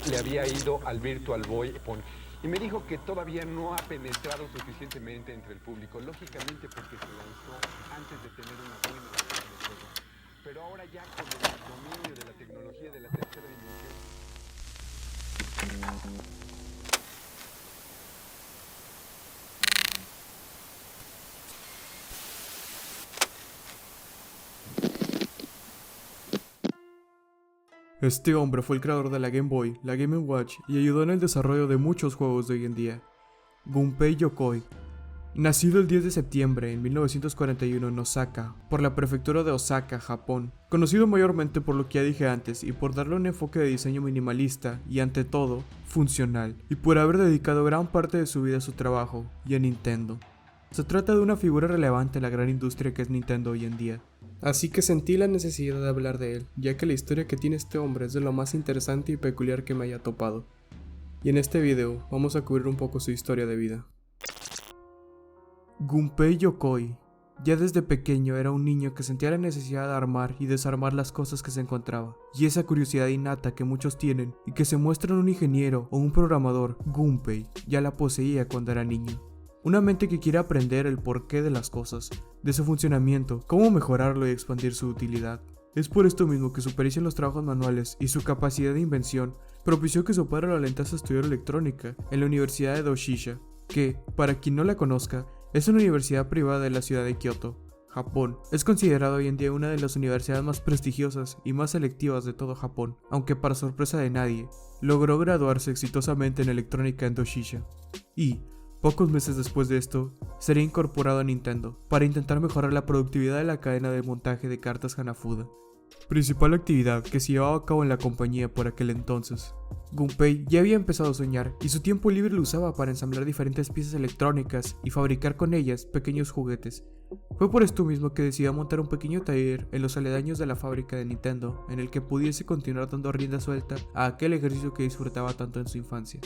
le había ido al Virtual Boy y me dijo que todavía no ha penetrado suficientemente entre el público, lógicamente porque se lanzó antes de tener una buena versión de juego. Pero ahora ya con el dominio de la tecnología de la tercera dimensión. Este hombre fue el creador de la Game Boy, la Game & Watch y ayudó en el desarrollo de muchos juegos de hoy en día. Gunpei Yokoi. Nacido el 10 de septiembre en 1941 en Osaka, por la prefectura de Osaka, Japón, conocido mayormente por lo que ya dije antes y por darle un enfoque de diseño minimalista y ante todo, funcional, y por haber dedicado gran parte de su vida a su trabajo y a Nintendo. Se trata de una figura relevante en la gran industria que es Nintendo hoy en día. Así que sentí la necesidad de hablar de él, ya que la historia que tiene este hombre es de lo más interesante y peculiar que me haya topado. Y en este video vamos a cubrir un poco su historia de vida. Gunpei Yokoi. Ya desde pequeño era un niño que sentía la necesidad de armar y desarmar las cosas que se encontraba, y esa curiosidad innata que muchos tienen y que se muestra en un ingeniero o un programador, Gunpei ya la poseía cuando era niño. Una mente que quiere aprender el porqué de las cosas, de su funcionamiento, cómo mejorarlo y expandir su utilidad. Es por esto mismo que su pericia en los trabajos manuales y su capacidad de invención propició que su padre lo alentase a estudiar electrónica en la Universidad de Doshisha, que, para quien no la conozca, es una universidad privada de la ciudad de Kioto, Japón. Es considerada hoy en día una de las universidades más prestigiosas y más selectivas de todo Japón, aunque para sorpresa de nadie, logró graduarse exitosamente en electrónica en Doshisha. Y, pocos meses después de esto, sería incorporado a Nintendo para intentar mejorar la productividad de la cadena de montaje de cartas Hanafuda, principal actividad que se llevaba a cabo en la compañía por aquel entonces. Gunpei ya había empezado a soñar y su tiempo libre lo usaba para ensamblar diferentes piezas electrónicas y fabricar con ellas pequeños juguetes. Fue por esto mismo que decidió montar un pequeño taller en los aledaños de la fábrica de Nintendo en el que pudiese continuar dando rienda suelta a aquel ejercicio que disfrutaba tanto en su infancia: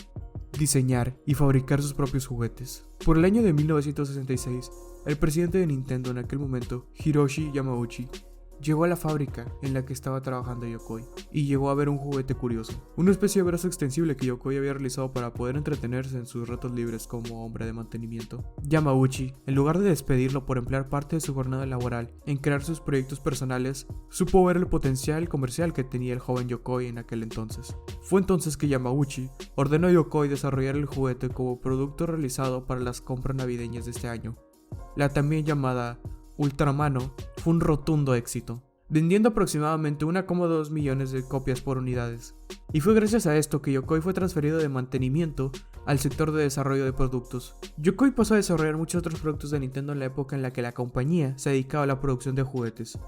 diseñar y fabricar sus propios juguetes. Por el año de 1966, el presidente de Nintendo en aquel momento, Hiroshi Yamauchi, llegó a la fábrica en la que estaba trabajando Yokoi y llegó a ver un juguete curioso, una especie de brazo extensible que Yokoi había realizado para poder entretenerse en sus ratos libres como hombre de mantenimiento. Yamauchi, en lugar de despedirlo por emplear parte de su jornada laboral en crear sus proyectos personales, supo ver el potencial comercial que tenía el joven Yokoi en aquel entonces. Fue entonces que Yamauchi ordenó a Yokoi desarrollar el juguete como producto realizado para las compras navideñas de este año. La también llamada Ultramano fue un rotundo éxito, vendiendo aproximadamente 1,2 millones de copias por unidades. Y fue gracias a esto que Yokoi fue transferido de mantenimiento al sector de desarrollo de productos. Yokoi pasó a desarrollar muchos otros productos de Nintendo en la época en la que la compañía se dedicaba a la producción de juguetes,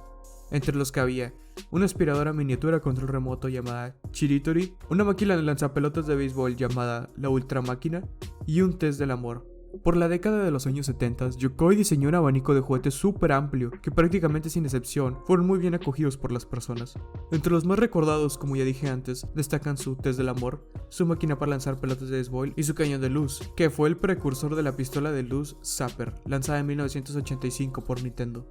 entre los que había una aspiradora miniatura a control remoto llamada Chiritori, una máquina de lanzapelotas de béisbol llamada la Ultra Máquina y un test del amor. Por la década de los años 70, Yokoi diseñó un abanico de juguetes súper amplio que prácticamente sin excepción fueron muy bien acogidos por las personas. Entre los más recordados, como ya dije antes, destacan su test del amor, su máquina para lanzar pelotas de béisbol y su cañón de luz, que fue el precursor de la pistola de luz Zapper, lanzada en 1985 por Nintendo.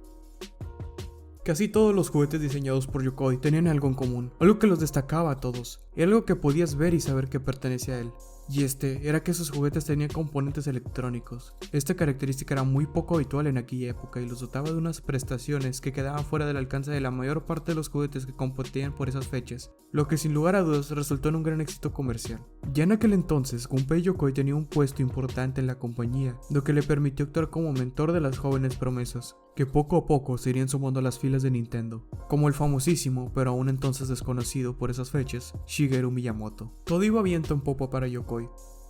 Casi todos los juguetes diseñados por Yokoi tenían algo en común, algo que los destacaba a todos, y algo que podías ver y saber que pertenecía a él. Y era que esos juguetes tenían componentes electrónicos. Esta característica era muy poco habitual en aquella época y los dotaba de unas prestaciones que quedaban fuera del alcance de la mayor parte de los juguetes que competían por esas fechas, lo que sin lugar a dudas resultó en un gran éxito comercial. Ya en aquel entonces, Gunpei Yokoi tenía un puesto importante en la compañía, lo que le permitió actuar como mentor de las jóvenes promesas, que poco a poco se irían sumando a las filas de Nintendo, como el famosísimo, pero aún entonces desconocido por esas fechas, Shigeru Miyamoto. Todo iba viento en popa para Yokoi.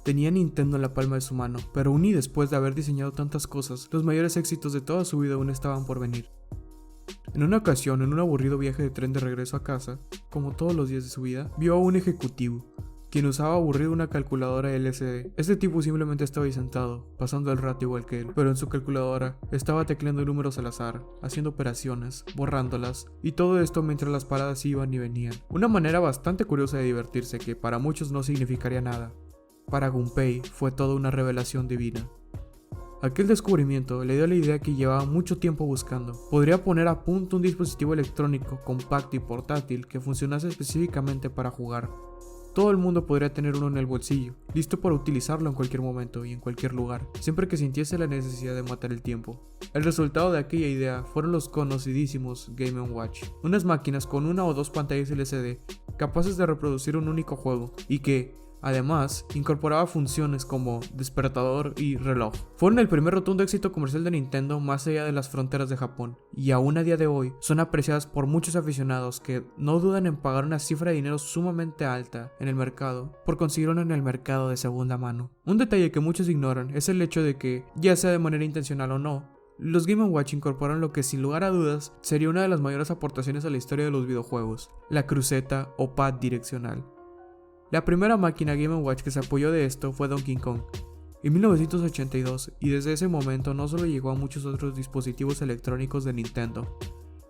Tenía Nintendo en la palma de su mano, pero aún y después de haber diseñado tantas cosas, los mayores éxitos de toda su vida aún estaban por venir. En una ocasión, en un aburrido viaje de tren de regreso a casa, como todos los días de su vida, vio a un ejecutivo, quien usaba aburrido una calculadora LCD. Este tipo simplemente estaba ahí sentado, pasando el rato igual que él, pero en su calculadora estaba tecleando números al azar, haciendo operaciones, borrándolas, y todo esto mientras las paradas iban y venían. Una manera bastante curiosa de divertirse que para muchos no significaría nada. Para Gunpei fue toda una revelación divina. Aquel descubrimiento le dio la idea que llevaba mucho tiempo buscando. Podría poner a punto un dispositivo electrónico compacto y portátil que funcionase específicamente para jugar. todo el mundo podría tener uno en el bolsillo, listo para utilizarlo en cualquier momento y en cualquier lugar, siempre que sintiese la necesidad de matar el tiempo. El resultado de aquella idea fueron los conocidísimos Game & Watch, unas máquinas con una o dos pantallas LCD capaces de reproducir un único juego y que, además, incorporaba funciones como despertador y reloj. Fueron el primer rotundo éxito comercial de Nintendo más allá de las fronteras de Japón, y aún a día de hoy son apreciadas por muchos aficionados que no dudan en pagar una cifra de dinero sumamente alta en el mercado por conseguir uno en el mercado de segunda mano. Un detalle que muchos ignoran es el hecho de que, ya sea de manera intencional o no, los Game & Watch incorporaron lo que sin lugar a dudas sería una de las mayores aportaciones a la historia de los videojuegos, la cruceta o pad direccional. La primera máquina Game & Watch que se apoyó de esto fue Donkey Kong, en 1982, y desde ese momento no solo llegó a muchos otros dispositivos electrónicos de Nintendo.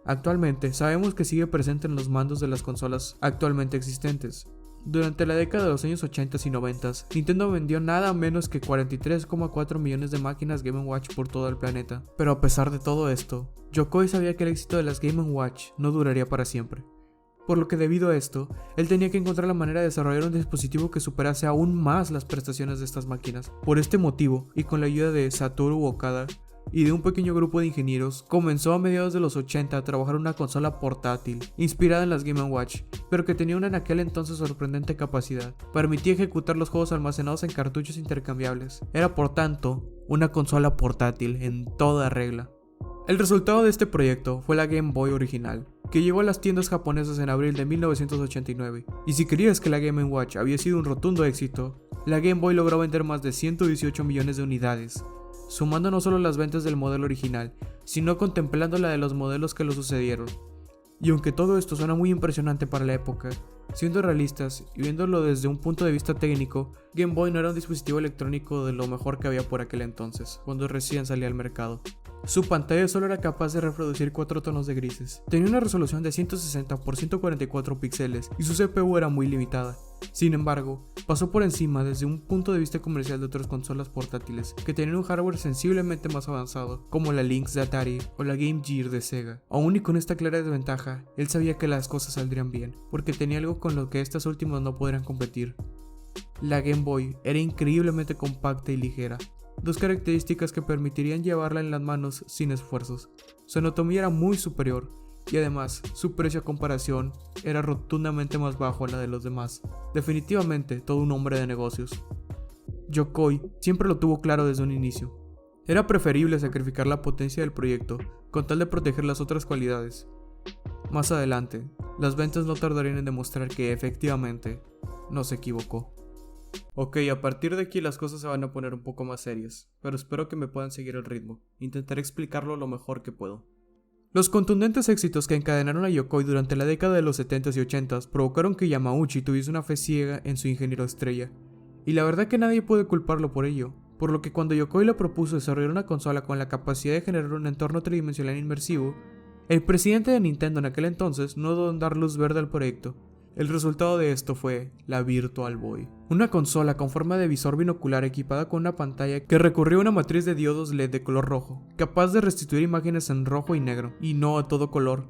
Actualmente sabemos que sigue presente en los mandos de las consolas actualmente existentes. Durante la década de los años 80 y 90, Nintendo vendió nada menos que 43,4 millones de máquinas Game & Watch por todo el planeta. Pero a pesar de todo esto, Yokoi sabía que el éxito de las Game & Watch no duraría para siempre. Por lo que debido a esto, él tenía que encontrar la manera de desarrollar un dispositivo que superase aún más las prestaciones de estas máquinas. Por este motivo, y con la ayuda de Satoru Okada y de un pequeño grupo de ingenieros, comenzó a mediados de los 80 a trabajar una consola portátil, inspirada en las Game & Watch, pero que tenía una en aquel entonces sorprendente capacidad. Permitía ejecutar los juegos almacenados en cartuchos intercambiables. Era por tanto, una consola portátil en toda regla. El resultado de este proyecto fue la Game Boy original, que llegó a las tiendas japonesas en abril de 1989, y si creías que la Game & Watch había sido un rotundo éxito, la Game Boy logró vender más de 118 millones de unidades, sumando no solo las ventas del modelo original, sino contemplando la de los modelos que lo sucedieron. Y aunque todo esto suena muy impresionante para la época, siendo realistas y viéndolo desde un punto de vista técnico, Game Boy no era un dispositivo electrónico de lo mejor que había por aquel entonces, cuando recién salía al mercado. Su pantalla solo era capaz de reproducir 4 tonos de grises, tenía una resolución de 160 por 144 píxeles y su CPU era muy limitada. Sin embargo, pasó por encima desde un punto de vista comercial de otras consolas portátiles que tenían un hardware sensiblemente más avanzado, como la Lynx de Atari o la Game Gear de Sega. Aún y con esta clara desventaja, él sabía que las cosas saldrían bien, porque tenía algo con lo que estas últimas no podrían competir. La Game Boy era increíblemente compacta y ligera, dos características que permitirían llevarla en las manos sin esfuerzos. Su anatomía era muy superior, y además, su precio a comparación era rotundamente más bajo a la de los demás. Definitivamente todo un hombre de negocios. Yokoi siempre lo tuvo claro desde un inicio. Era preferible sacrificar la potencia del proyecto con tal de proteger las otras cualidades. Más adelante, las ventas no tardarían en demostrar que efectivamente no se equivocó. Ok, a partir de aquí las cosas se van a poner un poco más serias, pero espero que me puedan seguir el ritmo. Intentaré explicarlo lo mejor que puedo. Los contundentes éxitos que encadenaron a Yokoi durante la década de los 70s y 80s provocaron que Yamauchi tuviese una fe ciega en su ingeniero estrella, y la verdad que nadie puede culparlo por ello, por lo que cuando Yokoi le propuso desarrollar una consola con la capacidad de generar un entorno tridimensional inmersivo, el presidente de Nintendo en aquel entonces no dudó en dar luz verde al proyecto. El resultado de esto fue la Virtual Boy, una consola con forma de visor binocular equipada con una pantalla que recurrió a una matriz de diodos LED de color rojo, capaz de restituir imágenes en rojo y negro, y no a todo color.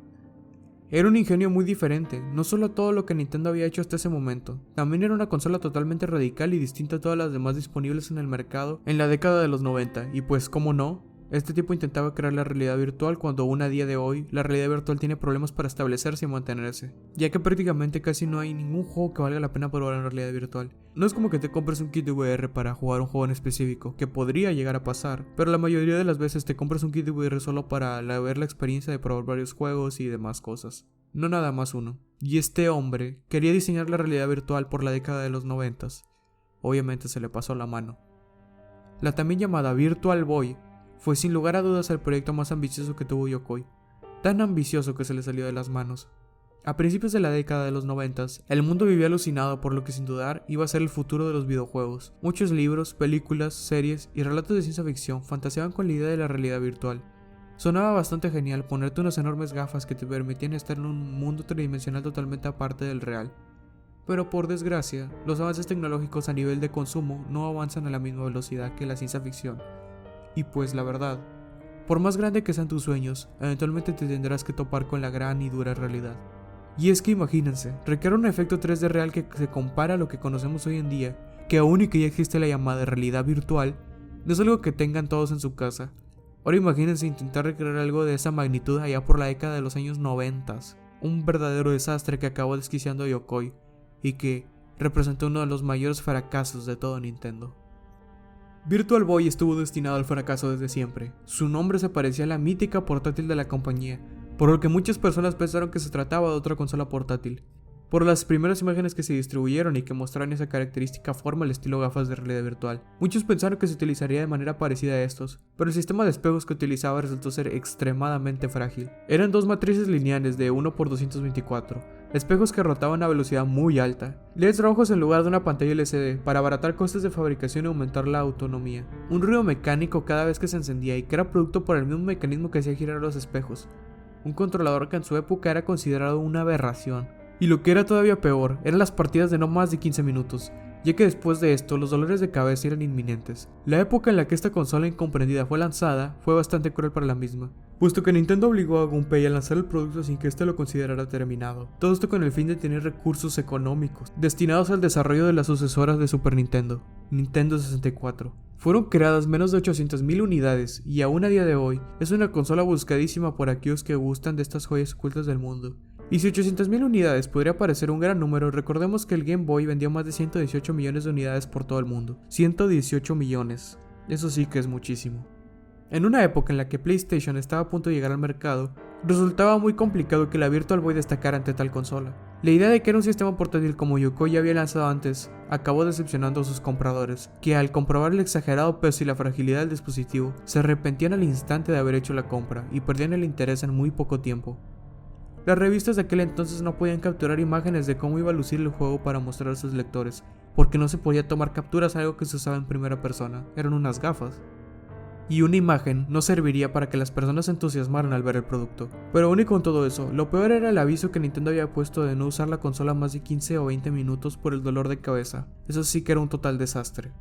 Era un ingenio muy diferente, no solo a todo lo que Nintendo había hecho hasta ese momento, también era una consola totalmente radical y distinta a todas las demás disponibles en el mercado en la década de los 90, y pues, ¿cómo no? Este tipo intentaba crear la realidad virtual cuando aún a día de hoy la realidad virtual tiene problemas para establecerse y mantenerse, ya que prácticamente casi no hay ningún juego que valga la pena probar en realidad virtual. No es como que te compres un kit de VR para jugar un juego en específico, que podría llegar a pasar, pero la mayoría de las veces te compras un kit de VR solo para ver la experiencia de probar varios juegos y demás cosas, no nada más uno. Y este hombre quería diseñar la realidad virtual por la década de los 90s. Obviamente se le pasó la mano. La también llamada Virtual Boy fue sin lugar a dudas el proyecto más ambicioso que tuvo Yokoi, tan ambicioso que se le salió de las manos. A principios de la década de los 90s, el mundo vivía alucinado por lo que sin dudar iba a ser el futuro de los videojuegos. Muchos libros, películas, series y relatos de ciencia ficción fantaseaban con la idea de la realidad virtual. Sonaba bastante genial ponerte unas enormes gafas que te permitían estar en un mundo tridimensional totalmente aparte del real. Pero por desgracia, los avances tecnológicos a nivel de consumo no avanzan a la misma velocidad que la ciencia ficción. Y pues la verdad, por más grande que sean tus sueños, eventualmente te tendrás que topar con la gran y dura realidad. Y es que imagínense, requiere un efecto 3D real que se compara a lo que conocemos hoy en día, que aún y que ya existe la llamada realidad virtual, no es algo que tengan todos en su casa. Ahora imagínense intentar recrear algo de esa magnitud allá por la década de los años 90, un verdadero desastre que acabó desquiciando a Yokoi, y que representó uno de los mayores fracasos de todo Nintendo. Virtual Boy estuvo destinado al fracaso desde siempre. Su nombre se parecía a la mítica portátil de la compañía, por lo que muchas personas pensaron que se trataba de otra consola portátil. Por las primeras imágenes que se distribuyeron y que mostraron esa característica forma al estilo gafas de realidad virtual, muchos pensaron que se utilizaría de manera parecida a estos, pero el sistema de espejos que utilizaba resultó ser extremadamente frágil. Eran dos matrices lineales de 1x224, espejos que rotaban a velocidad muy alta, LEDs rojos en lugar de una pantalla LCD para abaratar costes de fabricación y aumentar la autonomía, un ruido mecánico cada vez que se encendía y que era producto por el mismo mecanismo que hacía girar los espejos, un controlador que en su época era considerado una aberración. Y lo que era todavía peor, eran las partidas de no más de 15 minutos, ya que después de esto los dolores de cabeza eran inminentes. La época en la que esta consola incomprendida fue lanzada fue bastante cruel para la misma, puesto que Nintendo obligó a Gunpei a lanzar el producto sin que éste lo considerara terminado. Todo esto con el fin de tener recursos económicos, destinados al desarrollo de las sucesoras de Super Nintendo, Nintendo 64. Fueron creadas menos de 800.000 unidades y aún a día de hoy es una consola buscadísima por aquellos que gustan de estas joyas ocultas del mundo. Y si 800.000 unidades podría parecer un gran número, recordemos que el Game Boy vendió más de 118 millones de unidades por todo el mundo. 118 millones. Eso sí que es muchísimo. En una época en la que PlayStation estaba a punto de llegar al mercado, resultaba muy complicado que la Virtual Boy destacara ante tal consola. La idea de que era un sistema portátil como Yokoi ya había lanzado antes, acabó decepcionando a sus compradores, que al comprobar el exagerado peso y la fragilidad del dispositivo, se arrepentían al instante de haber hecho la compra y perdían el interés en muy poco tiempo. Las revistas de aquel entonces no podían capturar imágenes de cómo iba a lucir el juego para mostrar a sus lectores, porque no se podía tomar capturas a algo que se usaba en primera persona, eran unas gafas. Y una imagen no serviría para que las personas se entusiasmaran al ver el producto. Pero aún y con todo eso, lo peor era el aviso que Nintendo había puesto de no usar la consola más de 15 o 20 minutos por el dolor de cabeza. Eso sí que era un total desastre.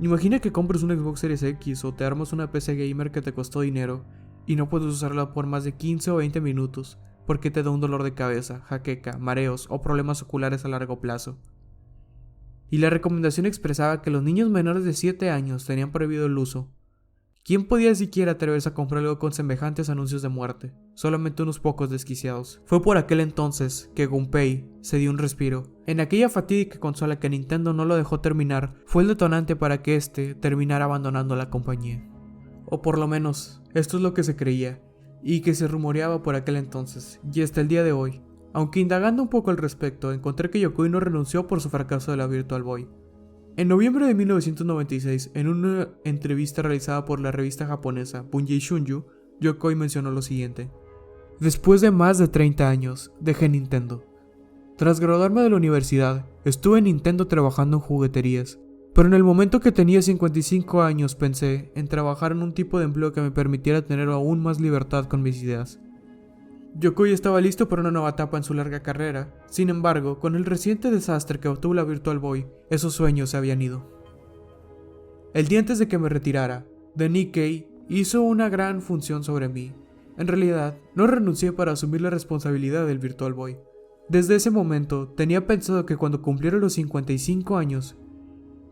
Imagina que compres un Xbox Series X o te armas una PC gamer que te costó dinero y no puedes usarla por más de 15 o 20 minutos porque te da un dolor de cabeza, jaqueca, mareos o problemas oculares a largo plazo. Y la recomendación expresaba que los niños menores de 7 años tenían prohibido el uso. ¿Quién podía siquiera atreverse a comprar algo con semejantes anuncios de muerte? Solamente unos pocos desquiciados. Fue por aquel entonces que Gunpei se dio un respiro. En aquella fatídica consola que Nintendo no lo dejó terminar, fue el detonante para que éste terminara abandonando la compañía. O por lo menos, esto es lo que se creía, y que se rumoreaba por aquel entonces, y hasta el día de hoy. Aunque indagando un poco al respecto, encontré que Yokoi no renunció por su fracaso de la Virtual Boy. En noviembre de 1996, en una entrevista realizada por la revista japonesa Bunjei Shunju, Yokoi mencionó lo siguiente: "Después de más de 30 años, dejé Nintendo. Tras graduarme de la universidad, estuve en Nintendo trabajando en jugueterías, pero en el momento que tenía 55 años pensé en trabajar en un tipo de empleo que me permitiera tener aún más libertad con mis ideas". Yokoi estaba listo para una nueva etapa en su larga carrera. Sin embargo, con el reciente desastre que obtuvo la Virtual Boy, esos sueños se habían ido. El día antes de que me retirara, The Nikkei hizo una gran función sobre mí. En realidad, no renuncié para asumir la responsabilidad del Virtual Boy. Desde ese momento, tenía pensado que cuando cumpliera los 55 años,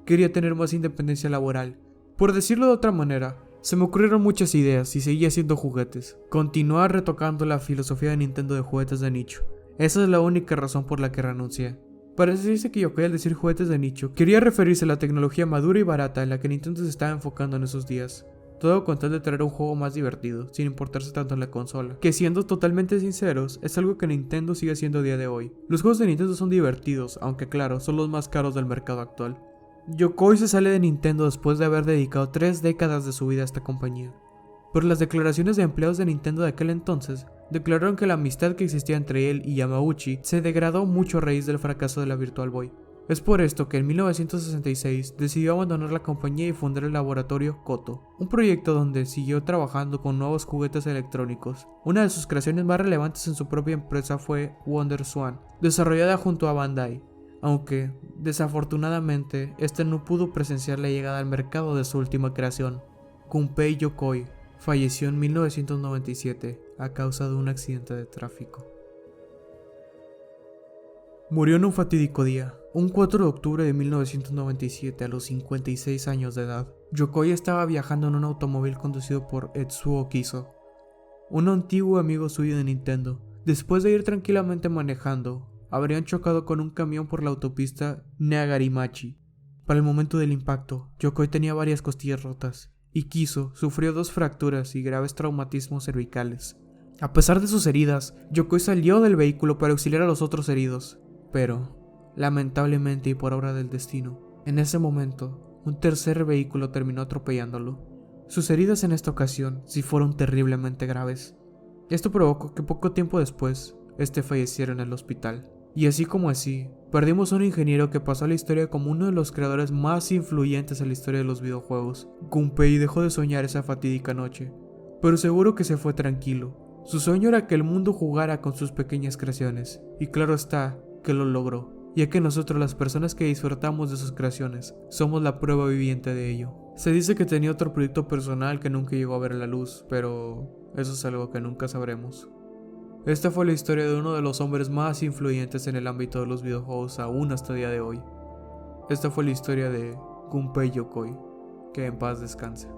quería tener más independencia laboral. Por decirlo de otra manera, se me ocurrieron muchas ideas y seguía haciendo juguetes. Continuar retocando la filosofía de Nintendo de juguetes de nicho. Esa es la única razón por la que renuncié. Parece decirse que Yokoi, al decir juguetes de nicho, quería referirse a la tecnología madura y barata en la que Nintendo se estaba enfocando en esos días. Todo con tal de traer un juego más divertido, sin importarse tanto en la consola. Que siendo totalmente sinceros, es algo que Nintendo sigue haciendo a día de hoy. Los juegos de Nintendo son divertidos, aunque claro, son los más caros del mercado actual. Yokoi se sale de Nintendo después de haber dedicado 3 décadas de su vida a esta compañía. Pero las declaraciones de empleados de Nintendo de aquel entonces declararon que la amistad que existía entre él y Yamauchi se degradó mucho a raíz del fracaso de la Virtual Boy. Es por esto que en 1966 decidió abandonar la compañía y fundar el laboratorio Koto, un proyecto donde siguió trabajando con nuevos juguetes electrónicos. Una de sus creaciones más relevantes en su propia empresa fue Wonder Swan, desarrollada junto a Bandai, aunque desafortunadamente este no pudo presenciar la llegada al mercado de su última creación. Gunpei Yokoi falleció en 1997 a causa de un accidente de tráfico. Murió en un fatídico día, un 4 de octubre de 1997 a los 56 años de edad. Yokoi estaba viajando en un automóvil conducido por Etsuo Kiso, un antiguo amigo suyo de Nintendo. Después de ir tranquilamente manejando, habrían chocado con un camión por la autopista Neagarimachi. Para el momento del impacto, Yokoi tenía varias costillas rotas, y Kiso sufrió 2 fracturas y graves traumatismos cervicales. A pesar de sus heridas, Yokoi salió del vehículo para auxiliar a los otros heridos, pero, lamentablemente y por obra del destino, en ese momento, un tercer vehículo terminó atropellándolo. Sus heridas en esta ocasión sí fueron terriblemente graves. Esto provocó que poco tiempo después, este falleciera en el hospital. Y así como así, perdimos a un ingeniero que pasó a la historia como uno de los creadores más influyentes en la historia de los videojuegos. Gunpei dejó de soñar esa fatídica noche, pero seguro que se fue tranquilo. Su sueño era que el mundo jugara con sus pequeñas creaciones, y claro está que lo logró, ya que nosotros, las personas que disfrutamos de sus creaciones, somos la prueba viviente de ello. Se dice que tenía otro proyecto personal que nunca llegó a ver la luz, pero eso es algo que nunca sabremos. Esta fue la historia de uno de los hombres más influyentes en el ámbito de los videojuegos aún hasta el día de hoy. Esta fue la historia de Gunpei Yokoi. Que en paz descanse.